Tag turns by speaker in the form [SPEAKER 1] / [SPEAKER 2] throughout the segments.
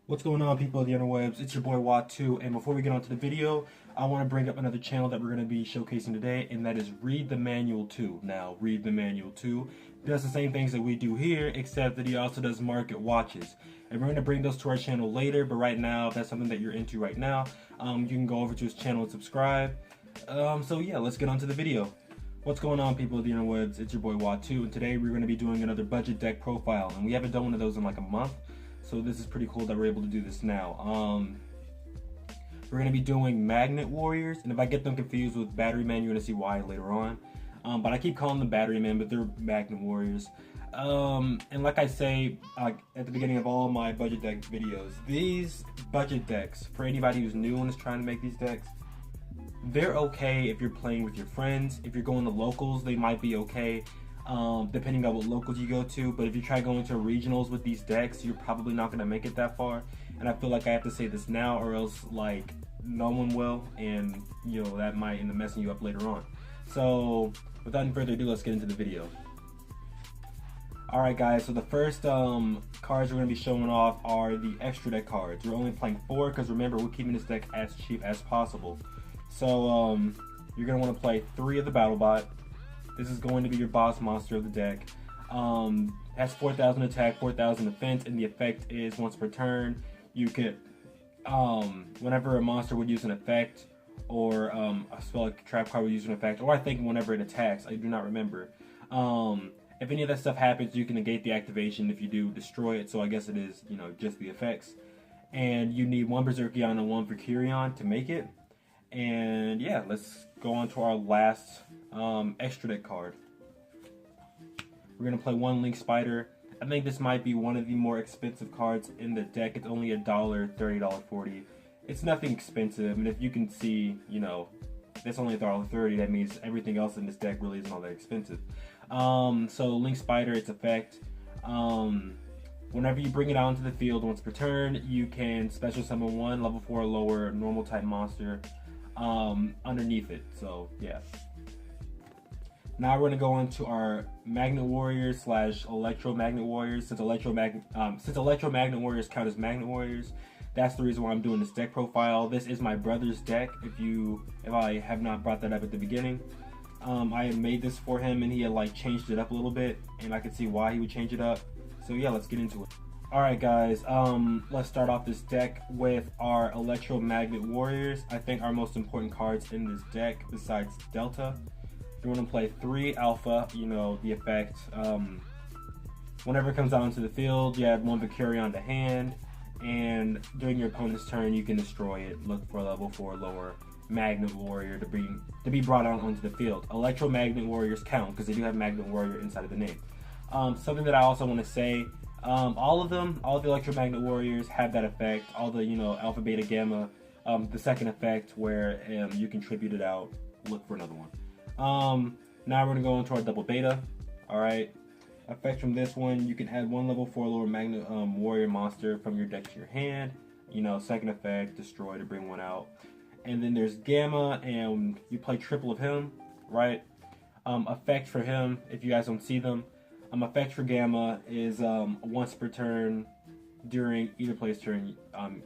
[SPEAKER 1] What's going on, people of the interwebs? It's your boy Wat2, and before we get on to the video, I want to bring up another channel that we're going to be showcasing today, and that is Read the Manual 2. Now, Read the Manual 2 does the same things that we do here, except that he also does market watches. And we're going to bring those to our channel later, but right now, if that's something that you're into right now, you can go over to his channel and subscribe. So yeah, let's get on to the video. What's going on, people of the interwebs? It's your boy Wat2, and today we're going to be doing another budget deck profile, and we haven't done one of those in like a month. So this is pretty cool that we're able to do this now. We're going to be doing Magnet Warriors, and if I get them confused with Battery Man, you're going to see why later on. But I keep calling them Battery Man, but they're Magnet Warriors. And like I say at the beginning of all my budget deck videos, these budget decks, for anybody who's new and is trying to make these decks, they're okay if you're playing with your friends. If you're going to locals, they might be okay. Depending on what locals you go to, but if you try going to regionals with these decks, you're probably not going to make it that far. And I feel like I have to say this now, or else like no one will, and you know that might end up messing you up later on. So without any further ado, let's get into the video. Alright guys, so the first cards we're going to be showing off are the extra deck cards. We're only playing 4 because remember, we're keeping this deck as cheap as possible. So you're going to want to play 3 of the Battle Bot. This is going to be your boss monster of the deck. Has 4,000 attack, 4,000 defense, and the effect is once per turn. You could, whenever a monster would use an effect, or a spell like trap card would use an effect, or I think whenever it attacks, I do not remember. If any of that stuff happens, you can negate the activation. If you do, destroy it. So I guess it is, you know, just the effects. And you need 1 Berserkion and 1 Valkyrion to make it. And yeah, let's go on to our last extra deck card. We're going to play 1 Link Spider. I think this might be one of the more expensive cards in the deck. It's only $1, $30, $40. It's nothing expensive, and if you can see, you know, that's only $1.30. That means everything else in this deck really isn't all that expensive. So Link Spider, its effect. Whenever you bring it out into the field once per turn, you can special summon 1 level 4 or lower normal type monster underneath it. So yeah. Now we're going to go into our Magnet Warriors / Electromagnet Warriors. Since Electromagnet Warriors count as Magnet Warriors, that's the reason why I'm doing this deck profile. This is my brother's deck. If I have not brought that up at the beginning, I had made this for him, and he had like changed it up a little bit, and I could see why he would change it up. So yeah, let's get into it. Alright guys, let's start off this deck with our Electromagnet Warriors. I think our most important cards in this deck, besides Delta. You're going to play 3 Alpha, you know, the effect. Whenever it comes out into the field, you add 1 Valkyrion to hand, and during your opponent's turn, you can destroy it. Look for a level 4 lower Magnet Warrior to be brought out onto the field. Electromagnet Warriors count, because they do have Magnet Warrior inside of the name. Something that I also want to say, all the Electromagnet Warriors have that effect. All the, you know, Alpha, Beta, Gamma, the second effect where you can tribute it out. Look for another one. Now we're going to go into our Double Beta. Alright. Effect from this one, you can add 1 level 4 lower Magnet Warrior monster from your deck to your hand. You know, second effect, destroy to bring 1 out. And then there's Gamma, and you play triple of him, right? Effect for him, if you guys don't see them. Effect for Gamma is once per turn during either player's turn.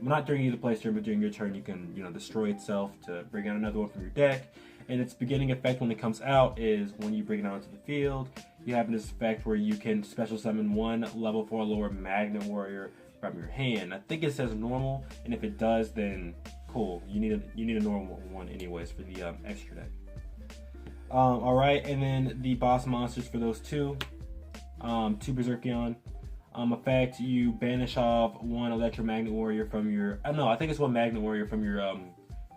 [SPEAKER 1] Not during either player's turn, but during your turn, you can, you know, destroy itself to bring out another one from your deck. And its beginning effect when it comes out is when you bring it out into the field, you have this effect where you can special summon 1 level 4 lower Magnet Warrior from your hand. I think it says normal, and if it does, then cool. You need a normal one anyways for the extra deck. Alright, and then the boss monsters for those 2 Berserkion. Effect, you banish off 1 Electromagnet Warrior from your, I think it's 1 Magnet Warrior from your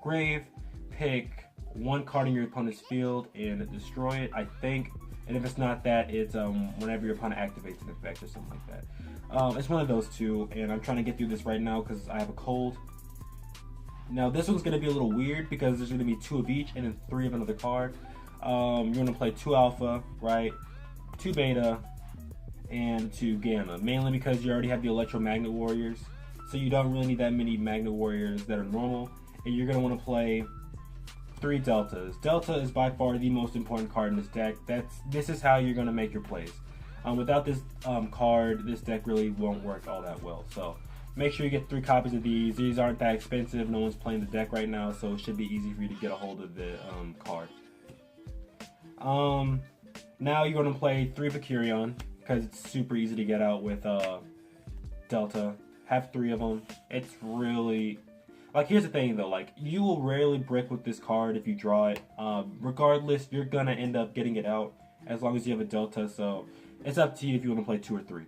[SPEAKER 1] grave, pick 1 card in your opponent's field and destroy it, I think. And if it's not that, it's whenever your opponent activates an effect or something like that. It's one of those 2, and I'm trying to get through this right now because I have a cold. Now this one's going to be a little weird because there's going to be 2 of each and then 3 of another card. You're going to play 2 Alpha, right? 2 Beta, and 2 Gamma. Mainly because you already have the Electromagnet Warriors, so you don't really need that many Magnet Warriors that are normal. And you're going to want to play 3 Deltas. Delta is by far the most important card in this deck. This is how you're going to make your plays. Without this card, this deck really won't work all that well. So make sure you get 3 copies of these. These aren't that expensive. No one's playing the deck right now, so it should be easy for you to get a hold of the card. Now you're going to play 3 Vicurion, because it's super easy to get out with Delta. Have 3 of them. It's really... Like, here's the thing, though. Like, you will rarely brick with this card if you draw it. Regardless, you're going to end up getting it out as long as you have a Delta, so it's up to you if you want to play 2 or 3.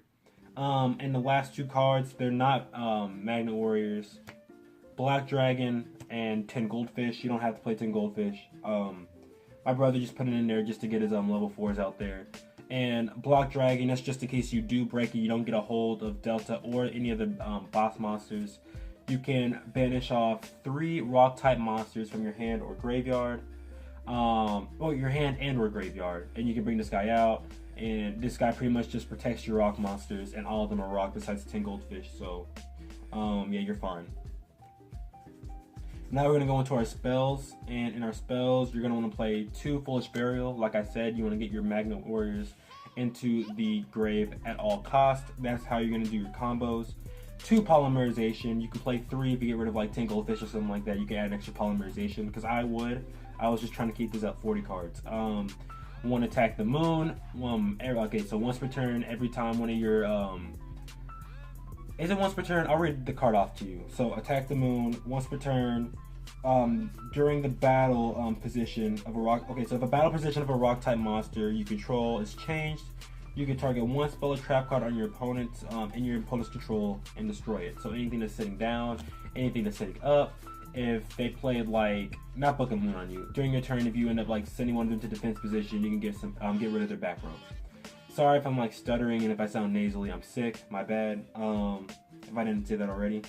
[SPEAKER 1] And the last 2 cards, they're not Magnet Warriors. Black Dragon and 10 Goldfish. You don't have to play 10 Goldfish. My brother just put it in there just to get his level 4s out there. And Black Dragon, that's just in case you do break it, you don't get a hold of Delta or any of the boss monsters. You can banish off 3 rock-type monsters from your hand or graveyard. Well, your hand and or graveyard. And you can bring this guy out. And this guy pretty much just protects your rock monsters. And all of them are rock besides 10 Goldfish. So, yeah, you're fine. Now we're going to go into our spells, and in our spells, you're going to want to play 2 Foolish Burial. Like I said, you want to get your Magnet Warriors into the grave at all costs. That's how you're going to do your combos. 2 Polymerization. You can play 3 if you get rid of like 10 Goldfish or something like that. You can add an extra Polymerization, because I was just trying to keep this at 40 cards. 1 Attack the Moon. Okay, so once per turn, every time one of your... Is it once per turn? I'll read the card off to you. So, Attack the Moon, once per turn, during the battle position of a rock... Okay, so if a battle position of a rock-type monster you control is changed, you can target 1 spell or trap card on your opponent's, in your opponent's control and destroy it. So anything that's sitting down, anything that's sitting up, if they played, like, not Book of Moon on you, during your turn, if you end up, like, sending one of them to defense position, you can get rid of their back row. Sorry if I'm like stuttering and if I sound nasally, I'm sick, my bad, if I didn't say that already.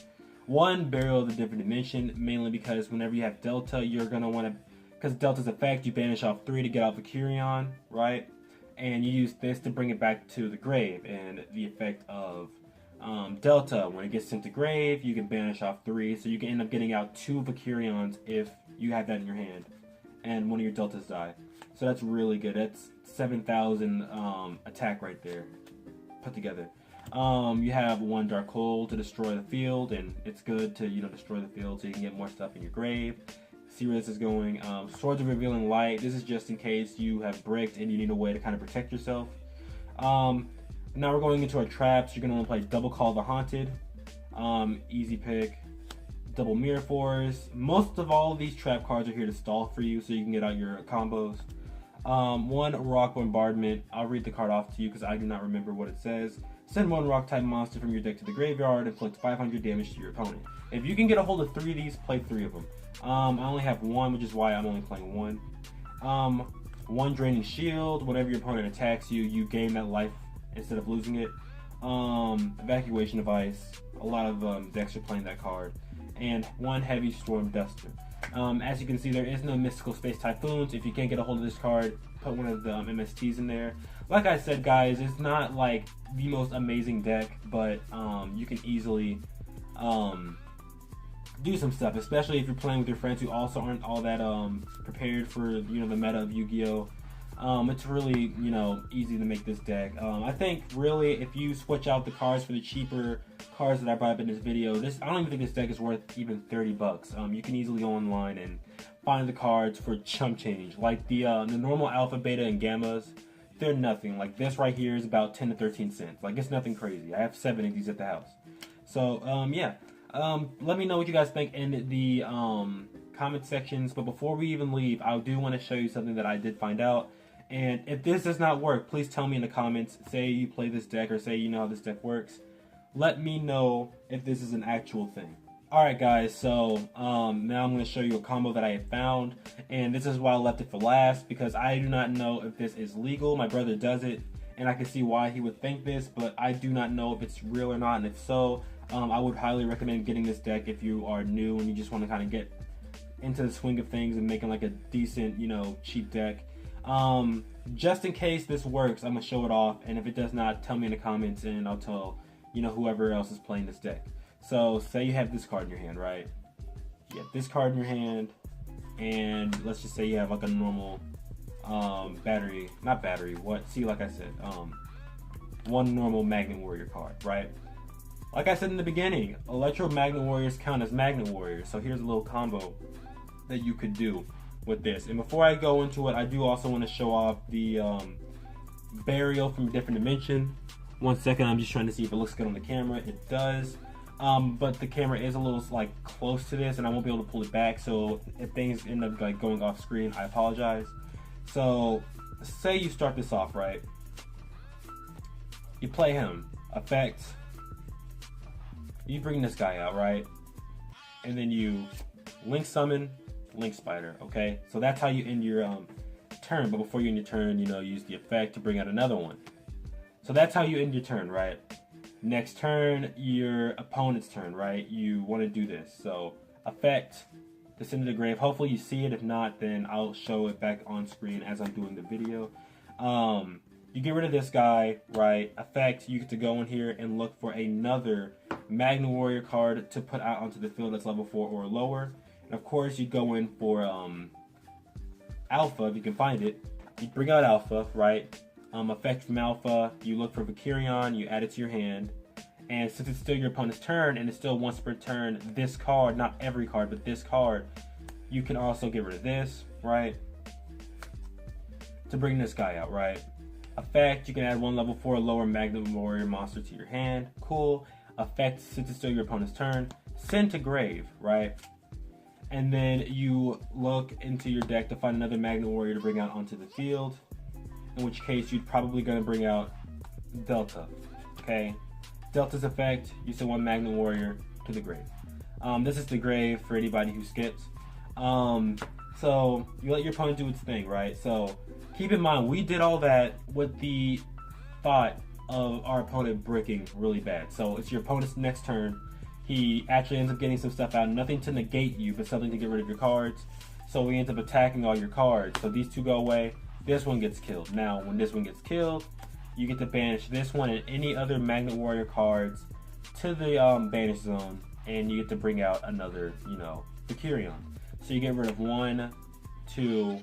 [SPEAKER 1] 1 Burial of the Different Dimension, mainly because whenever you have Delta, you're going to want to, because Delta's effect, you banish off 3 to get out Vicurion, right? And you use this to bring it back to the grave, and the effect of Delta, when it gets sent to grave, you can banish off 3, so you can end up getting out 2 Vicurions if you have that in your hand, and one of your Deltas die. So that's really good. That's 7,000 attack right there, put together. You have 1 Dark Hole to destroy the field, and it's good to, destroy the field so you can get more stuff in your grave. See where this is going. Swords of Revealing Light. This is just in case you have bricked and you need a way to kind of protect yourself. Now we're going into our traps. You're going to want to play Double Call the Haunted. Easy pick. Double Mirror Force. Most of all of these trap cards are here to stall for you so you can get out your combos. 1 Rock Bombardment. I'll read the card off to you because I do not remember what it says. Send 1 rock-type monster from your deck to the graveyard, inflict 500 damage to your opponent. If you can get a hold of 3 of these, play 3 of them. I only have 1, which is why I'm only playing 1. 1 Draining Shield. Whenever your opponent attacks you, you gain that life instead of losing it. Evacuation Device. A lot of decks are playing that card. And 1 Heavy Storm Duster. As you can see, there is no Mystical Space Typhoons. If you can't get a hold of this card, put one of the MSTs in there. Like I said, guys, it's not like the most amazing deck, but you can easily do some stuff, especially if you're playing with your friends who also aren't all that prepared for the meta of Yu-Gi-Oh. It's really easy to make this deck. I think really if you switch out the cards for the cheaper cards that I brought up in this video, I don't even think this deck is worth even 30 bucks. You can easily go online and find the cards for chump change. Like the normal alpha, beta, and gammas, they're nothing. Like this right here is about 10 to 13 cents. Like it's nothing crazy. I have 7 of these at the house. So yeah. Let me know what you guys think in the comment sections. But before we even leave, I do want to show you something that I did find out. And if this does not work, please tell me in the comments. Say you play this deck or say you know how this deck works. Let me know if this is an actual thing. Alright guys, so now I'm going to show you a combo that I have found. And this is why I left it for last, because I do not know if this is legal. My brother does it, and I can see why he would think this, but I do not know if it's real or not. And if so, I would highly recommend getting this deck if you are new and you just want to kind of get into the swing of things and making like a decent, cheap deck. Just in case this works, I'm going to show it off, and if it does not, tell me in the comments and I'll tell, whoever else is playing this deck. So, say you have this card in your hand, right? You have this card in your hand, and let's just say you have like a normal battery, not battery, what? See, like I said, one normal Magnet Warrior card, right? Like I said in the beginning, Electro Magnet Warriors count as Magnet Warriors, so here's a little combo that you could do with this. And before I go into it, I do also want to show off the Burial from a Different Dimension. 1 second, I'm just trying to see if it looks good on the camera. It does. But the camera is a little like close to this, and I won't be able to pull it back. So if things end up like going off screen, I apologize. So say you start this off, right? You play him, effect. You bring this guy out, right? And then you Link Summon, Link Spider. Okay, so that's how you end your turn. But before you end your turn, you know, use the effect to bring out another one. So that's how you end your turn, right? Next turn, your opponent's turn, right? You want to do this. So, effect, Descend to the Grave. Hopefully you see it. If not, then I'll show it back on screen as I'm doing the video. You get rid of this guy, right? Effect, you get to go in here and look for another Magnet Warrior card to put out onto the field that's level 4 or lower. And of course, you go in for Alpha, if you can find it. You bring out Alpha, right? Effect from Alpha, you look for Vicarion, you add it to your hand, and since it's still your opponent's turn, and it's still once per turn, this card, not every card, but this card, you can also get rid of this, right, to bring this guy out, right? Effect, you can add 1 level 4 lower Magnet Warrior monster to your hand, cool. Effect, since it's still your opponent's turn, send to grave, right? And then you look into your deck to find another Magnet Warrior to bring out onto the field. In which case, you're probably going to bring out Delta, okay? Delta's effect, you send 1 Magnet Warrior to the grave. This is the grave for anybody who skips. So, you let your opponent do its thing, right? So, keep in mind, we did all that with the thought of our opponent bricking really bad. So, it's your opponent's next turn. He actually ends up getting some stuff out. Nothing to negate you, but something to get rid of your cards. So, we end up attacking all your cards. So, these two go away. This one gets killed. Now, when this one gets killed, you get to banish this one and any other Magnet Warrior cards to the banish zone, and you get to bring out another, you know, Vicarion. So you get rid of 1, 2,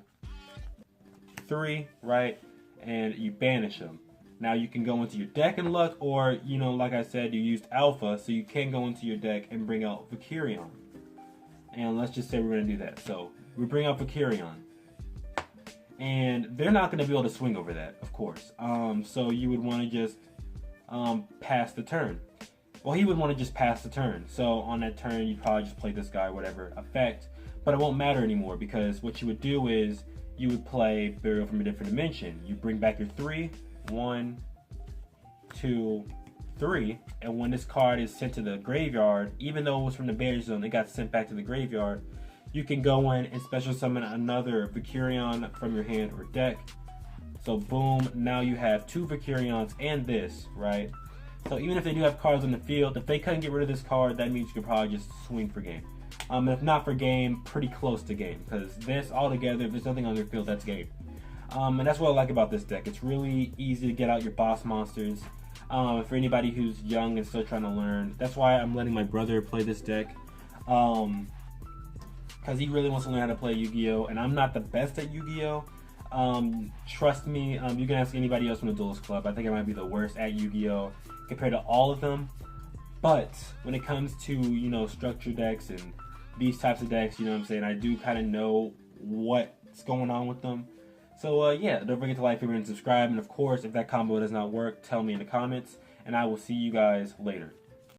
[SPEAKER 1] 3, right? And you banish them. Now you can go into your deck and look, or, you know, like I said, you used Alpha, so you can go into your deck and bring out Vicarion. And let's just say we're going to do that. So we bring out Vicarion. And they're not going to be able to swing over that, of course. So you would want to just pass the turn. Well, he would want to just pass the turn. So on that turn, you'd probably just play this guy, whatever effect. But it won't matter anymore, because what you would do is you would play Burial from a Different Dimension. You bring back your 3, 1, 2, 3. And when this card is sent to the graveyard, even though it was from the banish zone, it got sent back to the graveyard. You can go in and special summon another Vicarion from your hand or deck. So boom, now you have 2 Vicarions and this, right? So even if they do have cards on the field, if they couldn't get rid of this card, that means you could probably just swing for game. If not for game, pretty close to game. Because this all together, if there's nothing on your field, that's game. And that's what I like about this deck. It's really easy to get out your boss monsters. For anybody who's young and still trying to learn. That's why I'm letting my brother play this deck. Because he really wants to learn how to play Yu-Gi-Oh! And I'm not the best at Yu-Gi-Oh! Trust me, you can ask anybody else from the Duelist Club. I think I might be the worst at Yu-Gi-Oh! Compared to all of them. But when it comes to, you know, structure decks and these types of decks, you know what I'm saying, I do kind of know what's going on with them. So, yeah, don't forget to like, favorite, and subscribe. And, of course, if that combo does not work, tell me in the comments. And I will see you guys later.